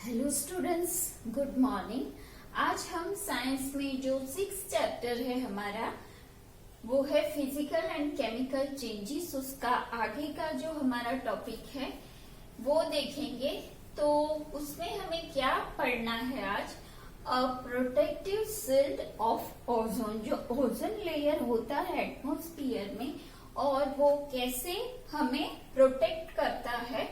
Hello students, good morning. आज हम science में जो 6th चैप्टर है हमारा वो है फिजिकल एंड केमिकल चेंजेस। उसका आगे का जो हमारा टॉपिक है वो देखेंगे। तो उसमें हमें क्या पढ़ना है आज? A protective shield of ozone. जो ओजोन लेयर होता है एटमॉस्फेयर में और वो कैसे हमें प्रोटेक्ट करता है।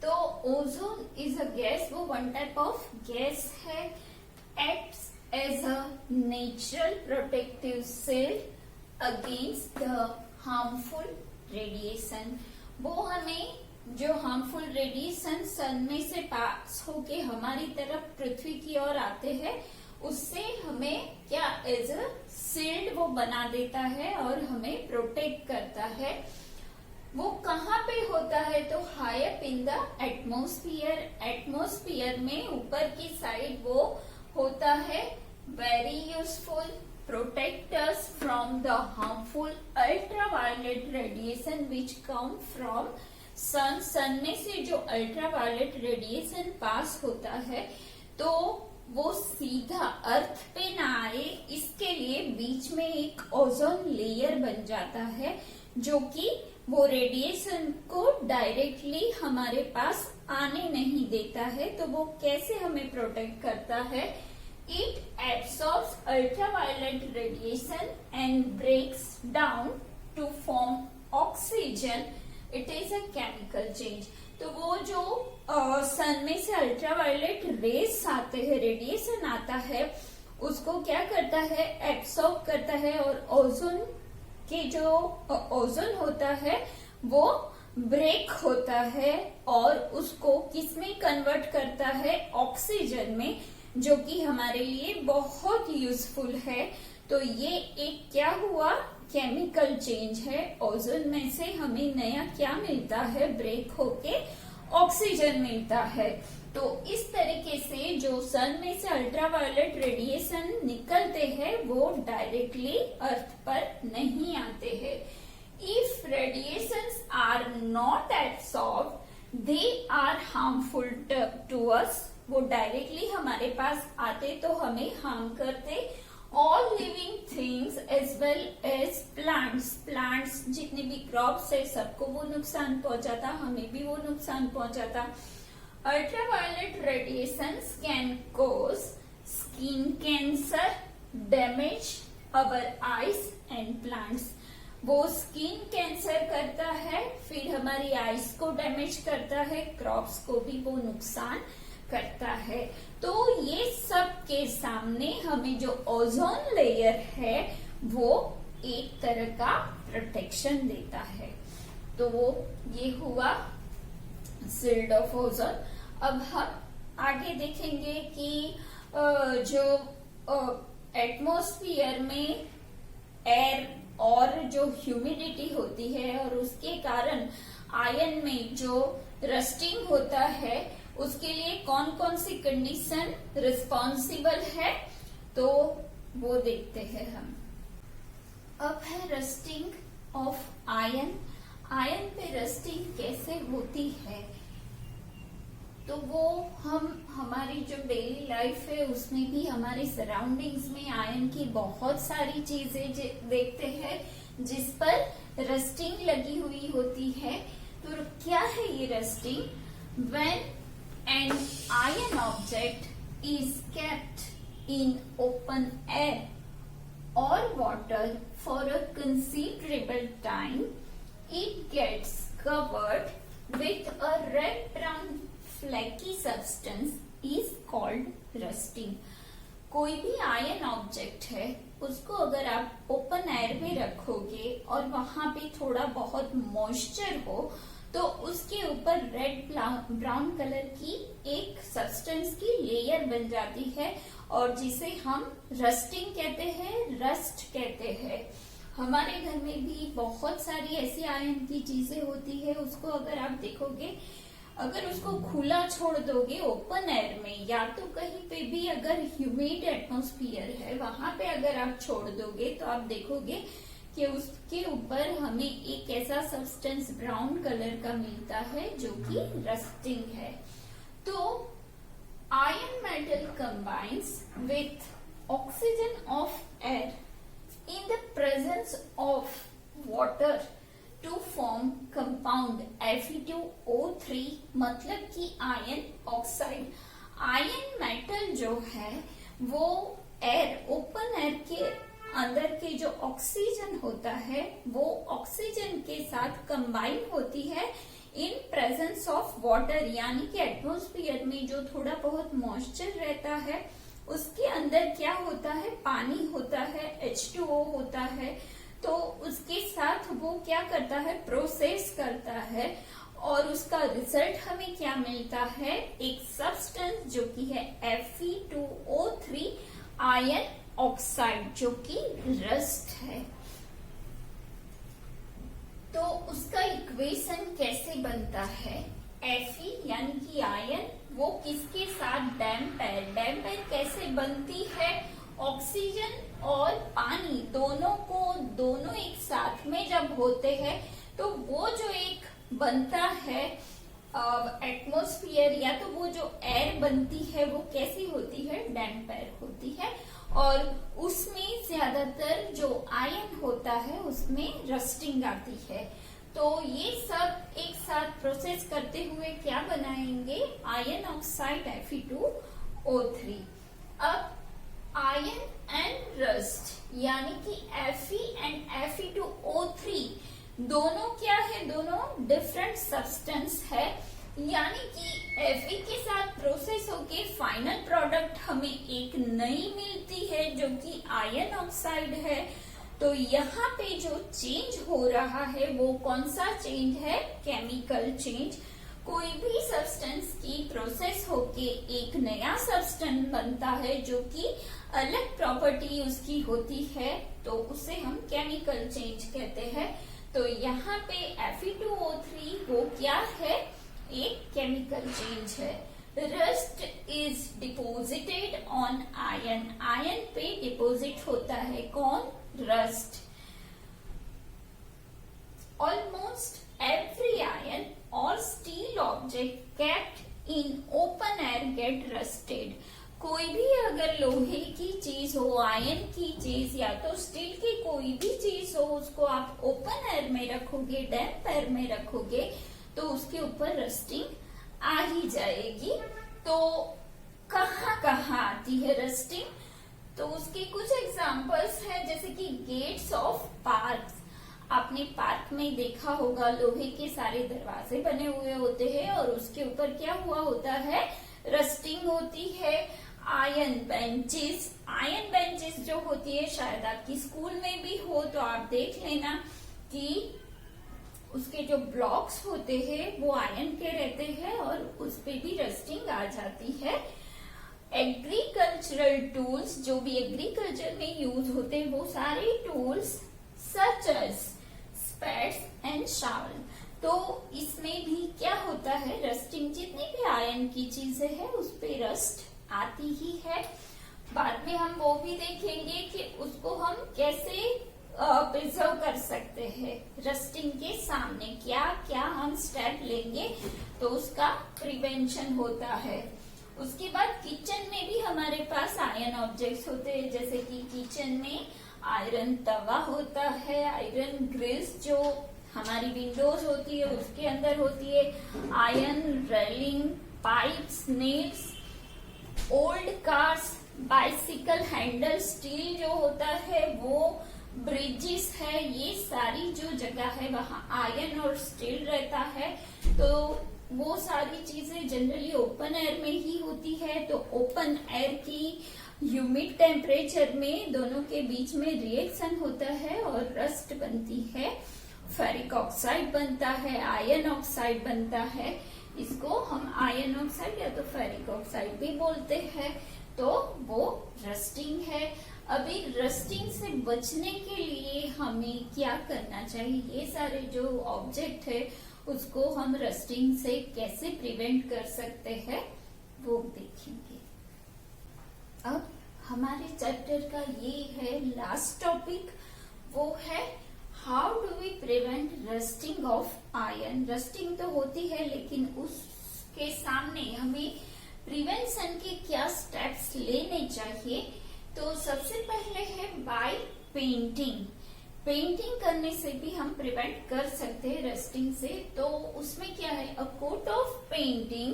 तो ओजोन इज अ गैस, वो वन टाइप ऑफ गैस है, acts as a natural protective shield against the harmful radiation. वो हमें जो हार्मफुल रेडिएशन सन में से पास होके हमारी तरफ पृथ्वी की ओर आते हैं उससे हमें क्या एज अ शील्ड वो बना देता है और हमें प्रोटेक्ट करता है। वो कहाँ पे होता है? तो high up in the atmosphere. Atmosphere में ऊपर की साइड वो होता है। Very useful, protect us from the harmful ultraviolet radiation which come from sun. Sun में से जो अल्ट्रावायलेट रेडिएशन पास होता है तो वो सीधा अर्थ पे ना आए, इसके लिए बीच में एक ओजोन लेयर बन जाता है जो कि वो रेडिएशन को डायरेक्टली हमारे पास आने नहीं देता है। तो वो कैसे हमें प्रोटेक्ट करता है? It absorbs ultraviolet radiation and breaks down to form oxygen. It is a chemical change. तो वो जो सन में से अल्ट्रावायलेट रेस आते हैं, रेडिएशन आता है, उसको क्या करता है? एब्सॉर्ब करता है और ओजोन कि जो ओजोन होता है वो ब्रेक होता है और उसको किसमें कन्वर्ट करता है? ऑक्सीजन में, जो कि हमारे लिए बहुत यूजफुल है। तो ये एक क्या हुआ? केमिकल चेंज है। ओजोन में से हमें नया क्या मिलता है? ब्रेक होके ऑक्सीजन मिलता है। तो इस तरीके से जो सन में से अल्ट्रावायलेट रेडिएशन निकलते हैं वो डायरेक्टली अर्थ पर नहीं आते हैं। If radiations are not absorbed they are harmful to us. वो डायरेक्टली हमारे पास आते तो हमें हार्म करते। All living things as well as plants. Plants जितने भी क्रॉप्स है सबको वो नुकसान पहुंचाता, हमें भी वो नुकसान पहुंचाता। Ultraviolet radiations can cause skin cancer, damage our eyes and plants. वो स्किन कैंसर करता है, फिर हमारी आईज को डैमेज करता है, क्रॉप्स को भी वो नुकसान करता है। तो ये सब के सामने हमें जो ओजोन लेयर है वो एक तरह का प्रोटेक्शन देता है। तो वो ये हुआ शील्ड ऑफ ओजोन। अब हम आगे देखेंगे कि जो एटमॉस्फेयर में एयर और जो ह्यूमिडिटी होती है और उसके कारण आयन में जो रस्टिंग होता है उसके लिए कौन कौन सी कंडीशन रिस्पॉन्सिबल है तो वो देखते हैं हम। अब है रस्टिंग ऑफ आयन। आयन पे रस्टिंग कैसे होती है? तो वो हम हमारी जो डेली लाइफ है उसमें भी हमारे सराउंडिंग्स में आयन की बहुत सारी चीजें देखते हैं जिस पर रस्टिंग लगी हुई होती है। तो क्या है ये rusting? When an iron object is kept in open air और water for a considerable time it gets covered with a red brown flaky substance is called rusting. कोई भी आयन ऑब्जेक्ट है उसको अगर आप ओपन एयर में रखोगे और वहां पे थोड़ा बहुत मॉइस्चर हो तो उसके ऊपर रेड ब्राउन कलर की एक सब्सटेंस की लेयर बन जाती है और जिसे हम रस्टिंग कहते हैं, रस्ट कहते हैं। हमारे घर में भी बहुत सारी ऐसी आयन की चीजें होती है, उसको अगर आप देखोगे, अगर उसको खुला छोड़ दोगे ओपन एयर में या तो कहीं पे भी अगर ह्यूमिड एटमॉस्फेयर है वहां पे अगर आप छोड़ दोगे तो आप देखोगे कि उसके ऊपर हमें एक ऐसा सब्सटेंस ब्राउन कलर का मिलता है जो कि रस्टिंग है। तो iron metal combines with oxygen of air in the presence of water to form compound Fe2O3 मतलब कि आयन ऑक्साइड। आयन मेटल जो है वो एयर, ओपन एयर के अंदर के जो ऑक्सीजन होता है वो ऑक्सीजन के साथ कंबाइन होती है इन प्रेजेंस ऑफ वाटर, यानी कि एटमॉस्फेयर में जो थोड़ा बहुत मॉइस्चर रहता है उसके अंदर क्या होता है, पानी होता है, H2O होता है। तो उसके साथ वो क्या करता है, प्रोसेस करता है और उसका रिजल्ट हमें क्या मिलता है, एक सब्सटेंस जो कि है Fe2O3 आयन ऑक्साइड, जो कि रस्ट है। तो उसका इक्वेशन कैसे बनता है, Fe यानी कि आयन, वो किसके साथ, डैम्पर। डैम्पर कैसे बनती है, ऑक्सीजन और पानी दोनों एक साथ में जब होते हैं तो वो जो एक बनता है एटमॉस्फेयर, या तो वो जो एयर बनती है वो कैसी होती है, डैम्पर होती है। और उसमें ज्यादातर जो आयन होता है उसमें रस्टिंग आती है। तो ये सब एक साथ प्रोसेस करते हुए क्या बनाएंगे, आयन ऑक्साइड Fe2O3। अब आयन एंड रस्ट यानी कि Fe एंड Fe2O3 दोनों क्या है, दोनों डिफरेंट सब्सटेंस है, यानी कि Fe के साथ प्रोसेस होके फाइनल प्रोडक्ट हमें एक नई मिलती है जो कि आयन ऑक्साइड है। तो यहाँ पे जो चेंज हो रहा है वो कौन सा चेंज है, केमिकल चेंज। कोई भी सब्सटेंस की प्रोसेस होके एक नया सब्सटेंस बनता है जो कि अलग प्रॉपर्टी उसकी होती है, तो उसे हम केमिकल चेंज कहते हैं। तो यहाँ पे Fe2O3 वो क्या है, एक केमिकल चेंज है। Rust is deposited on ion, ion पे डिपोजिट होता है कौन, रस्ट। ऑलमोस्ट एवरी आयन और steel object kept in open air get rusted. कोई भी अगर लोहे की चीज हो, आयन की चीज या तो स्टील की कोई भी चीज हो, उसको आप ओपन एयर में रखोगे, डैम्प एयर में रखोगे तो उसके ऊपर रस्टिंग आ ही जाएगी। तो कहाँ कहाँ आती है रस्टिंग, तो उसके कुछ एग्जांपल्स हैं, जैसे कि गेट्स ऑफ पार्क्स। आपने पार्क में देखा होगा लोहे के सारे दरवाजे बने हुए होते हैं और उसके ऊपर क्या हुआ होता है, रस्टिंग होती है। आयन बेंचेस, आयन बेंचेस जो होती है शायद आपकी स्कूल में भी हो, तो आप देख लेना कि उसके जो ब्लॉक्स होते हैं वो आयन के रहते हैं और उस पे भी रस्टिंग आ जाती है। एग्रीकल्चरल टूल्स, जो भी एग्रीकल्चर में यूज होते हैं वो सारे tools such as spades and shovel, तो इसमें भी क्या होता है, रस्टिंग। जितनी भी आयन की चीजें हैं उस पे रस्ट आती ही है। बाद में हम वो भी देखेंगे कि उसको हम कैसे प्रिजर्व कर सकते हैं। रस्टिंग के सामने क्या क्या हम स्टेप लेंगे तो उसका प्रिवेंशन होता है। उसके बाद किचन में भी हमारे पास आयन ऑब्जेक्ट्स होते हैं, जैसे कि किचन में आयरन तवा होता है, आयरन ग्रिल्स जो हमारी विंडोज होती है उसके अंदर होती है, iron railing, pipes, nails, old cars, bicycle handle, steel जो होता है वो, ब्रिजेस है, ये सारी जो जगह है वहाँ आयरन और स्टील रहता है। तो वो सारी चीजें जनरली ओपन एयर में ही होती है। तो ओपन एयर की ह्यूमिड टेम्परेचर में दोनों के बीच में रिएक्शन होता है और रस्ट बनती है, फेरिक ऑक्साइड बनता है, आयरन ऑक्साइड बनता है। इसको हम आयरन ऑक्साइड या तो फेरिक ऑक्साइड भी बोलते हैं। तो वो रस्टिंग है। अभी रस्टिंग से बचने के लिए हमें क्या करना चाहिए, ये सारे जो ऑब्जेक्ट है उसको हम रस्टिंग से कैसे प्रिवेंट कर सकते हैं वो देखेंगे। अब हमारे चैप्टर का ये है लास्ट टॉपिक, वो है how do we prevent rusting of iron. Rusting तो होती है लेकिन उसके सामने हमें प्रिवेंशन के क्या स्टेप्स लेने चाहिए। तो सबसे पहले है बाय पेंटिंग। पेंटिंग करने से भी हम प्रिवेंट कर सकते हैं रस्टिंग से। तो उसमें क्या है, a coat of painting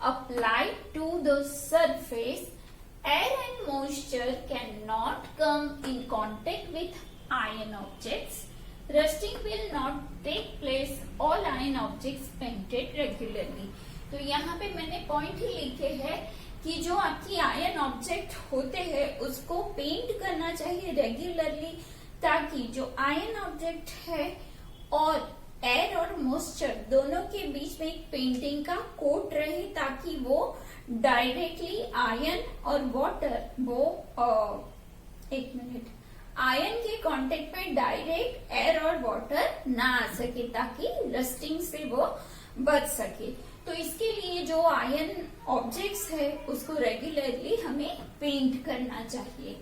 applied to the surface, air and moisture cannot come in contact with iron objects. Rusting will not take place all iron objects painted regularly. तो यहाँ पे मैंने पॉइंट ही लिखे हैं कि जो आपकी आयरन ऑब्जेक्ट होते हैं उसको पेंट करना चाहिए रेगुलरली, ताकि जो आयरन ऑब्जेक्ट है और एयर और मॉइस्चर दोनों के बीच में एक पेंटिंग का कोट रहे, ताकि वो डायरेक्टली आयरन और वाटर वो आयरन के कांटेक्ट में डायरेक्ट एयर और वाटर ना आ सके, ताकि रस्टिंग से वो बच सके। तो इसके लिए जो आयरन ऑब्जेक्ट्स है उसको रेगुलरली हमें पेंट करना चाहिए।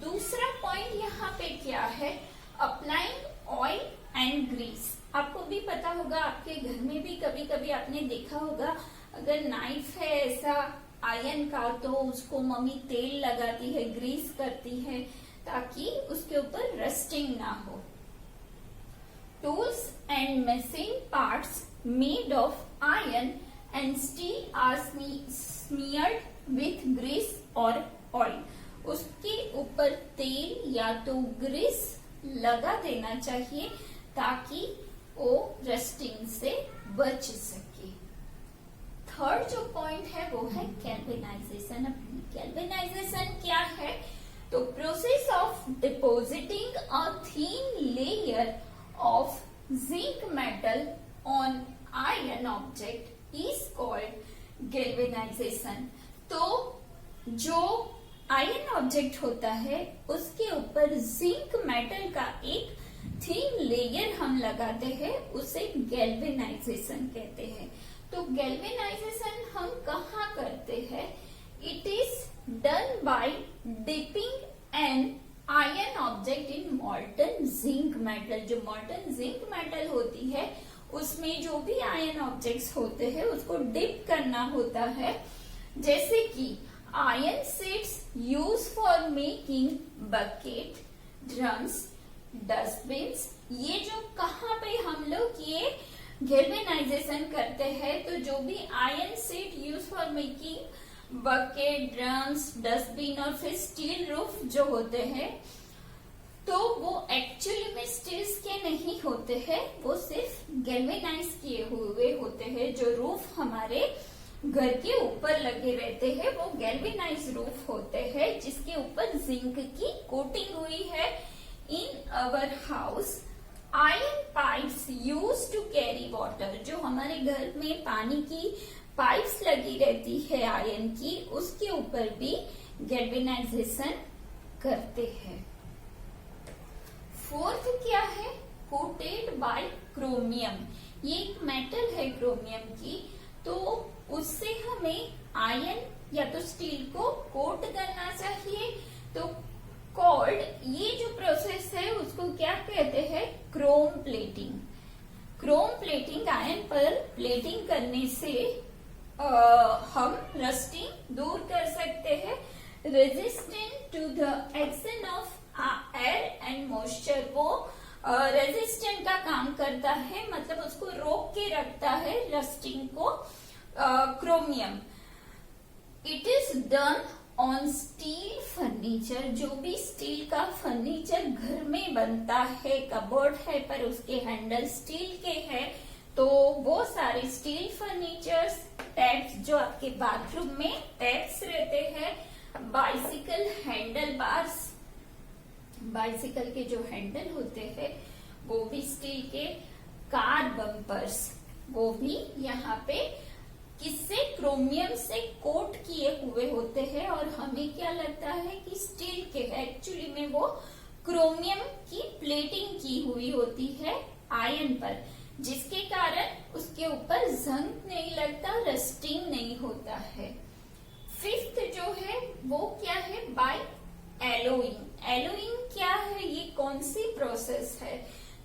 दूसरा पॉइंट यहाँ पे क्या है, अप्लाइंग ऑयल एंड ग्रीस। आपको भी पता होगा, आपके घर में भी कभी कभी आपने देखा होगा, अगर नाइफ है ऐसा आयरन का तो उसको मम्मी तेल लगाती है, ग्रीस करती है, ताकि उसके ऊपर रस्टिंग ना हो। Tools and machine parts made of iron and steel are smeared with grease और ऑयल। उसके ऊपर तेल या तो ग्रीस लगा देना चाहिए, ताकि वो रस्टिंग से बच सके। थर्ड जो पॉइंट है वो है गैल्वेनाइजेशन। गैल्वेनाइजेशन क्या है, तो process of depositing a thin layer of zinc metal on iron object is called galvanisation. तो जो आयरन ऑब्जेक्ट होता है उसके ऊपर जिंक मेटल का एक थिन लेयर हम लगाते हैं, उसे गैल्वेनाइजेशन कहते हैं। तो गैल्वेनाइजेशन हम कहाँ करते हैं, it is done by dipping an iron object in मॉल्टन zinc metal. जो मॉल्टन जिंक मेटल होती है उसमें जो भी आयरन ऑब्जेक्ट्स होते हैं उसको डिप करना होता है, जैसे कि iron sheets use for making bucket, drums, dustbins. ये जो कहाँ पे हम लोग ये गैल्वेनाइजेशन करते हैं, तो जो भी iron sheet use for making bucket, drums, dustbin और फिर स्टील रूफ जो होते हैं, तो वो एक्चुअली में स्टील्स के नहीं होते हैं, वो सिर्फ गैल्वेनाइज किए हुए होते हैं। जो रूफ हमारे घर के ऊपर लगे रहते हैं वो गैल्वेनाइज रूफ होते हैं, जिसके ऊपर जिंक की कोटिंग हुई है। In our house iron pipes use to carry water. जो हमारे घर में पानी की पाइप्स लगी रहती है आयरन की, उसके ऊपर भी गैल्वेनाइजेशन करते हैं। फोर्थ क्या है, कोटेड बाय क्रोमियम। ये एक मेटल है क्रोमियम की, तो उससे हमें आयरन या तो स्टील को कोट करना चाहिए। तो कॉल्ड, ये जो प्रोसेस है उसको क्या कहते हैं, chrome plating. Chrome plating, iron पर प्लेटिंग करने से हम रस्टिंग दूर कर सकते हैं। Resistant to the action of air and moisture, वो रेजिस्टेंट का काम करता है, मतलब उसको रोक के रखता है रस्टिंग को। Chromium, it is done on steel furniture. जो भी स्टील का फर्नीचर घर में बनता है, कबोर्ड है पर उसके हैंडल स्टील के हैं, तो वो सारे स्टील फर्नीचर्स, टैप्स जो आपके बाथरूम में टैप्स रहते हैं, बाइसिकल हैंडल बार्स, बाइसिकल के जो हैंडल होते हैं वो भी स्टील के, कार बम्पर्स वो भी यहाँ पे किससे, क्रोमियम से कोट किए हुए होते हैं। और हमें क्या लगता है कि स्टील के है, एक्चुअली में वो क्रोमियम की प्लेटिंग की हुई होती है आयरन पर, जिसके कारण उसके ऊपर जंग नहीं लगता, रस्टिंग नहीं होता है। फिफ्थ जो है वो क्या है, बाय एलोइंग। एलोइंग क्या है, ये कौन सी प्रोसेस है,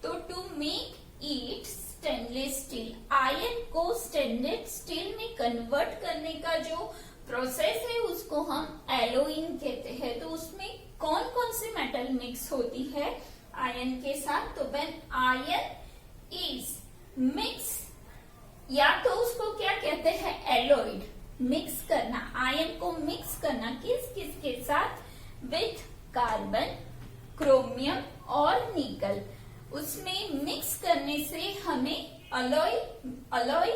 तो to make it stainless steel, iron को स्टेनलेस स्टील में कन्वर्ट करने का जो प्रोसेस है उसको हम एलोइंग कहते हैं। तो उसमें कौन कौन सी मेटल मिक्स होती है आयन के साथ? तो व्हेन आयन इज मिक्स, या तो उसको क्या कहते हैं, एलोइड, मिक्स करना, आयन को मिक्स करना किस किस के साथ? विथ कार्बन, क्रोमियम और निकल। उसमें मिक्स करने से हमें अलॉय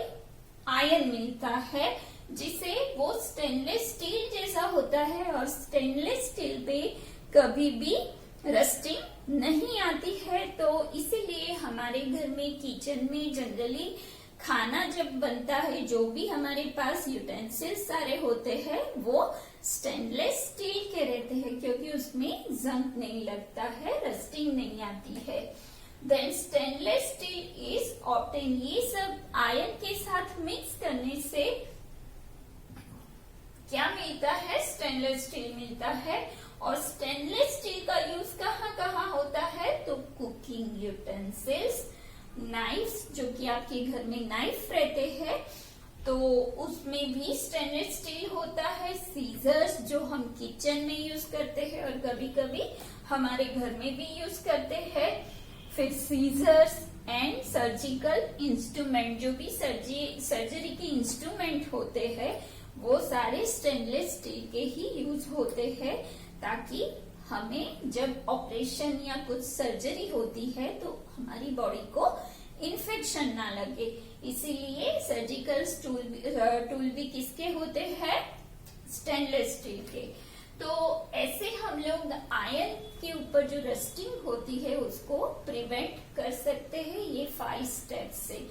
आयन मिलता है, जिसे वो स्टेनलेस स्टील जैसा होता है। और स्टेनलेस स्टील पे कभी भी रस्टिंग नहीं आती है। तो इसीलिए हमारे घर में, किचन में जनरली खाना जब बनता है, जो भी हमारे पास यूटेंसिल्स सारे होते हैं वो स्टेनलेस स्टील के रहते हैं, क्योंकि उसमें जंग नहीं लगता है, रस्टिंग नहीं आती है। Then stainless steel is obtain. ये सब आयन के साथ मिक्स करने से क्या मिलता है? स्टेनलेस स्टील मिलता है। और स्टेनलेस स्टील का यूज कहाँ कहाँ होता है? तो कुकिंग यूटेंसिल्स, नाइफ्स, जो कि आपके घर में नाइफ रहते हैं तो उसमें भी स्टेनलेस स्टील होता है। सीजर्स जो हम किचन में यूज करते हैं और कभी कभी हमारे घर में भी यूज करते हैं। फिर सीजर्स एंड सर्जिकल इंस्ट्रूमेंट, जो भी सर्जरी के इंस्ट्रूमेंट होते हैं वो सारे स्टेनलेस स्टील के ही यूज होते हैं, ताकि हमें जब ऑपरेशन या कुछ सर्जरी होती है तो हमारी बॉडी को इन्फेक्शन ना लगे। इसीलिए सर्जिकल टूल भी किसके होते हैं? स्टेनलेस स्टील के। तो ऐसे हम लोग आयन के ऊपर जो रस्टिंग होती है उसको प्रिवेंट कर सकते हैं, ये 5 स्टेप्स से।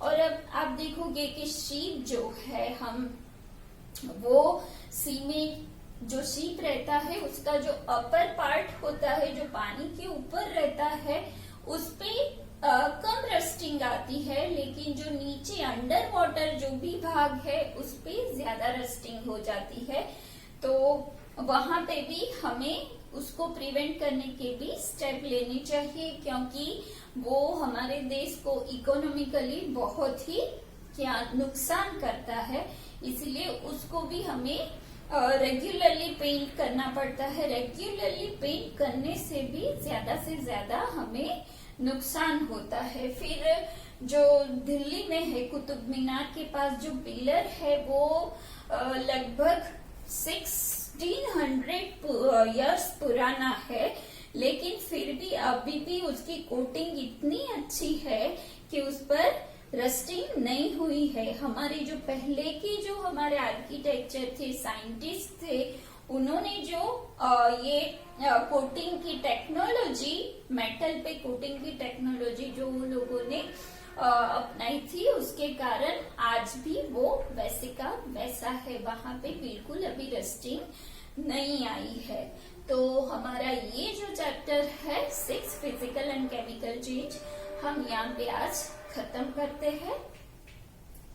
और अब आप देखोगे कि शीप जो है, हम वो सीमेंट जो शीप रहता है उसका जो अपर पार्ट होता है, जो पानी के ऊपर रहता है, उस पे कम रस्टिंग आती है, लेकिन जो नीचे अंडर वाटर जो भी भाग है उस पे ज्यादा रस्टिंग हो जाती है। तो वहां पे भी हमें उसको प्रिवेंट करने के भी स्टेप लेने चाहिए, क्योंकि वो हमारे देश को इकोनॉमिकली बहुत ही क्या नुकसान करता है। इसलिए उसको भी हमें रेगुलरली पेंट करना पड़ता है। रेगुलरली पेंट करने से भी ज्यादा से ज्यादा हमें नुकसान होता है। फिर जो दिल्ली में है, कुतुब मीनार के पास जो पिलर है वो लगभग 1600 इयर्स पुराना है, लेकिन फिर भी अभी भी उसकी कोटिंग इतनी अच्छी है कि उस पर रस्टिंग नहीं हुई है। हमारे जो पहले के जो हमारे आर्किटेक्चर थे, साइंटिस्ट थे, उन्होंने जो ये कोटिंग की टेक्नोलॉजी, मेटल पे कोटिंग की टेक्नोलॉजी जो वो लोगों ने अपनाई थी, उसके कारण आज भी वो वैसे का वैसा है, वहां पे बिल्कुल अभी रस्टिंग नहीं आई है। तो हमारा ये जो चैप्टर है 6 फिजिकल एंड केमिकल चेंज, हम यहाँ पे आज खत्म करते हैं।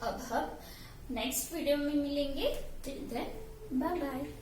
अब हम नेक्स्ट वीडियो में मिलेंगे। Till then bye bye.